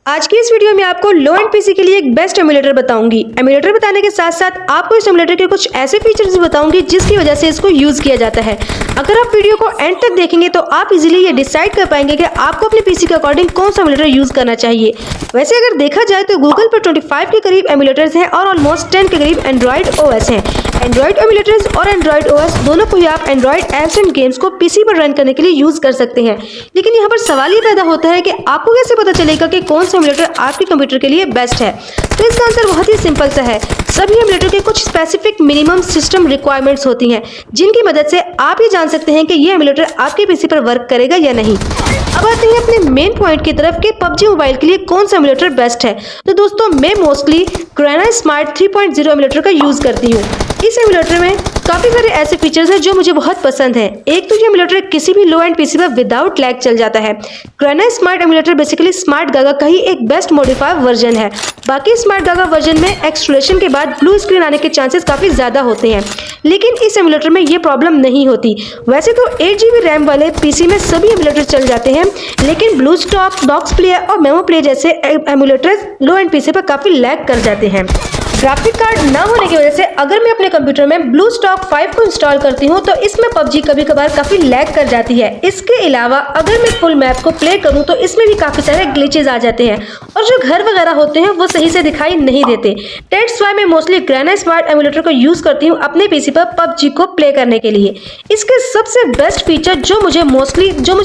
आज की इस वीडियो में आपको लो एंड पीसी के लिए एक बेस्ट एमुलेटर बताऊंगी। एमुलेटर बताने के साथ साथ आपको इस एमुलेटर के कुछ ऐसे फीचर्स भी बताऊंगी जिसकी वजह से इसको यूज किया जाता है। अगर आप वीडियो को एंड तक देखेंगे तो आप इजीली ये डिसाइड कर पाएंगे कि आपको अपने पीसी के अकॉर्डिंग कौन सा एमुलेटर यूज करना चाहिए। वैसे अगर देखा जाए तो गूगल पर 25 के करीब एमुलेटर्स हैं और ऑलमोस्ट 10 के करीब एंड्रॉइड ओएस हैं। एंड्रॉइड एमुलेटर्स और एंड्रॉइड ओएस दोनों को ही आप एंड्रॉइड एप्स एंड गेम्स को पीसी पर रन करने के लिए यूज कर सकते हैं। लेकिन यहाँ पर सवाल ये पैदा होता है कि आपको कैसे पता चलेगा कि कौन सा एमुलेटर आपके कंप्यूटर के लिए बेस्ट है। तो इसका आंसर बहुत ही सिंपल सा है। सभी एमुलेटर के कुछ स्पेसिफिक मिनिमम सिस्टम रिक्वायरमेंट्स होती हैं जिनकी मदद से आप ये जान सकते हैं कि ये एमुलेटर आपके पीसी पर वर्क करेगा या नहीं। अब आते हैं अपने मेन पॉइंट की तरफ कि PUBG मोबाइल के लिए कौन सा एमुलेटर बेस्ट है। तो दोस्तों मैं मोस्टली ग्रेना स्मार्ट 3.0 एमुलेटर का यूज करती हूँ। इस एमुलेटर में काफी सारे ऐसे फीचर्स हैं जो मुझे बहुत पसंद है। एक तो ये एमुलेटर किसी भी लो एंड पीसी पर विदाउट लैग चल जाता है। ग्रेना smart emulator basically Smart Gaga का ही एक बेस्ट मॉडिफाइड वर्जन है। बाकी स्मार्ट गागा वर्जन में एक्सट्रैक्शन के बाद ब्लू स्क्रीन आने के चांसेस काफी ज्यादा होते हैं, लेकिन इस एमुलेटर में ये प्रॉब्लम नहीं होती। वैसे तो 8 GB रैम वाले पीसी में सभी एमुलेटर चल जाते हैं, लेकिन ब्लू स्टॉक, डॉक्स प्लेयर और मेमो प्लेयर जैसे एमुलेटर्स लो एंड पीसी पर काफी लैग कर जाते हैं। ग्राफिक कार्ड ना होने की वजह से अगर मैं अपने कंप्यूटर में ब्लू स्टॉक 5 को इंस्टॉल करती हूँ तो इसमें PUBG कभी कभार काफी लैग कर जाती है। इसके अलावा अगर मैं फुल मैप को प्ले करूँ तो इसमें भी काफी सारे ग्लिचेस आ जाते हैं और जो घर वगैरह होते हैं वो सही से दिखाई नहीं देते। दैट्स व्हाई मैं मोस्टली ग्रेना स्मार्ट एमुलेटर को यूज करती हूँ अपने पीसी पर PUBG को प्ले करने के लिए। इसके सबसे बेस्ट फीचर जो मुझे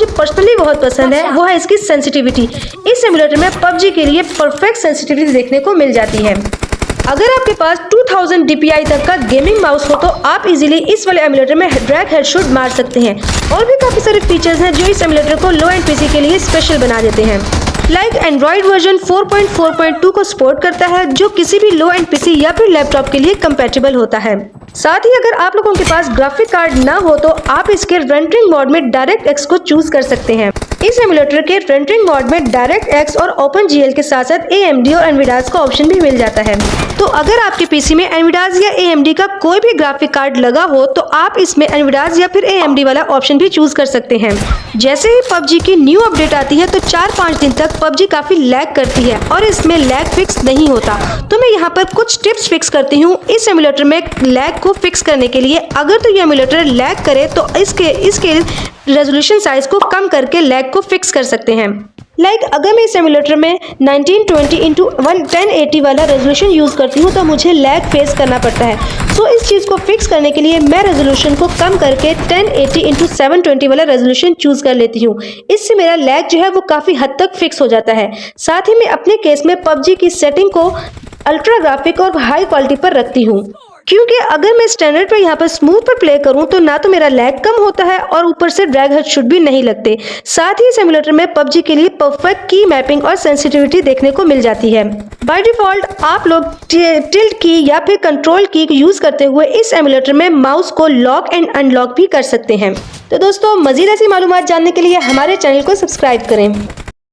पर्सनली बहुत पसंद है वो है इसकी सेंसिटिविटी। इस एमुलेटर में PUBG के लिए परफेक्ट सेंसिटिविटी देखने को मिल जाती है। अगर आपके पास 2000 DPI तक का गेमिंग माउस हो तो आप इजीली इस वाले एमुलेटर में ड्रैग हेडशॉट मार सकते हैं। और भी काफी सारे फीचर्स हैं जो इस एमुलेटर को लो एंड पीसी के लिए स्पेशल बना देते हैं। लाइक एंड्रॉइड वर्जन 4.4.2 को सपोर्ट करता है जो किसी भी लो एंड पीसी या फिर लैपटॉप के लिए कंपैटिबल होता है। साथ ही अगर आप लोगों के पास ग्राफिक कार्ड ना हो तो आप इसके रेंडरिंग मोड में डायरेक्ट एक्स को चूज कर सकते हैं। इस एमुलेटर के रेंडरिंग मोड में डायरेक्ट एक्स और OpenGL के साथ साथ AMD और एनवीडिया का ऑप्शन भी मिल जाता है। तो अगर आपके पीसी में एनवीडिया या AMD का कोई भी ग्राफिक कार्ड लगा हो तो आप इसमें एनवीडिया या फिर AMD वाला ऑप्शन भी चूज कर सकते हैं। जैसे ही PUBG की न्यू अपडेट आती है तो 4-5 दिन तक PUBG काफी लैग करती है और इसमें लैग फिक्स नहीं होता। तो मैं यहाँ पर कुछ टिप्स फिक्स करती हूँ इस एमुलेटर में लैग को फिक्स करने के लिए। अगर तो ये एमुलेटर लैग करे तो इसके रेजोल्यूशन साइज को कम करके लैग को फिक्स कर सकते हैं। लाइक अगर मैं इस एमुलेटर में 1920x1080 वाला रेजोल्यूशन यूज करती हूँ तो मुझे लैग फेस करना पड़ता है। सो इस चीज़ को फिक्स करने के लिए मैं रेजोल्यूशन को कम करके 1080x720 वाला रेजोल्यूशन चूज कर लेती हूँ। इससे मेरा लैग जो है वो काफ़ी हद तक फिक्स हो जाता है। साथ ही मैं अपने केस में PUBG की सेटिंग को अल्ट्रा ग्राफिक और हाई क्वालिटी पर रखती हूँ, क्योंकि अगर मैं स्टैंडर्ड पर यहाँ पर स्मूथ पर प्ले करूँ तो ना तो मेरा लैग कम होता है और ऊपर से ड्रैग हेडशॉट भी नहीं लगते। साथ ही इस एमुलेटर में PUBG के लिए परफेक्ट की मैपिंग और सेंसिटिविटी देखने को मिल जाती है। बाय डिफॉल्ट आप लोग टिल्ट की या फिर कंट्रोल की यूज करते हुए इस एमुलेटर में माउस को लॉक एंड अनलॉक भी कर सकते हैं। तो दोस्तों मजीद ऐसी मालूमात जानने के लिए हमारे चैनल को सब्सक्राइब करें।